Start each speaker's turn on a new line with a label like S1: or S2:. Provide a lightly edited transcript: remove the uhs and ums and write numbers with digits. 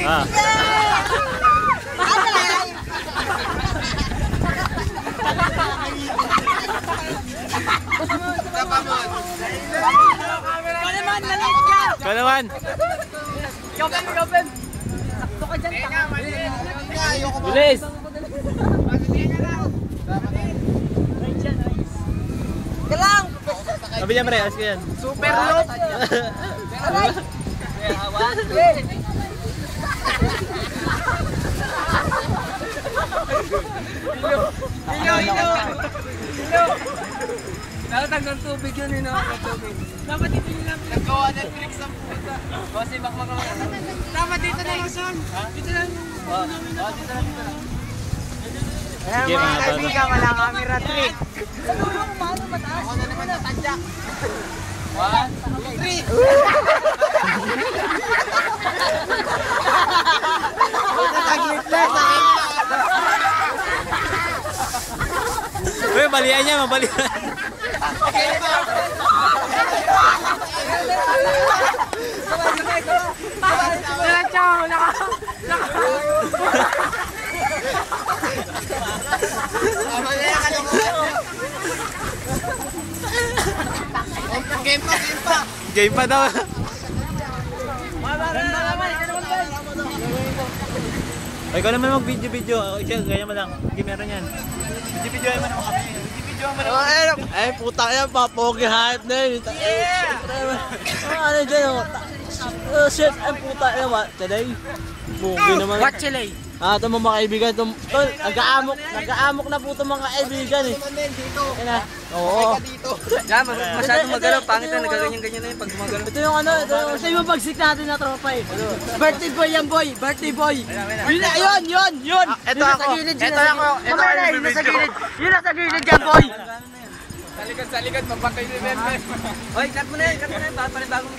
S1: Ah. Ikaw naman.
S2: Sakto ka dyan.
S1: Bilis.
S2: Galang!
S1: Sabi niya, Mare, alas ka yan.
S2: Super loop! Aray! Ilo! Nakatag ng tubig yun, Dapat dito nyo lang. Nagawa Netflix ang puta. Kasi bakmak naman. Dapat dito na lang, son. Dito lang. Dito lang.
S1: Sige, mga bata.
S2: Wala camera trick. Ako na naman natadya. 1, 2, 3. Saglit lang.
S1: Uy, balian niya, mabalian. Game pa daw. Ay, ikaw naman mag-video-video. Ganyan mo lang. Sige, meron yan. Video-video mo naman kami. Video-video mo naman.
S3: Ay, puta yan, papogi hype na yun. Ano dyan, shit, ay puta yan, today. Pogi naman.
S2: What chile?
S3: Ito mga kaibigan, nag-aamok na po itong mga kaibigan eh. Oo.
S2: Yan, masyadong magalaw. Pangit na, nagaganyan-ganyan na yun pag gumagalaw.
S3: Ito yung ano, ito yung pagsik natin na tropa eh. Birthday boy yan boy, birthday boy. Yun.
S2: Ito ako, ito ako nasa gilid. Yun nasa gilid yan boy. Sa likod, mapatay ni Ben. Hoy, cut mo na yan, cut mo na yan. Bagong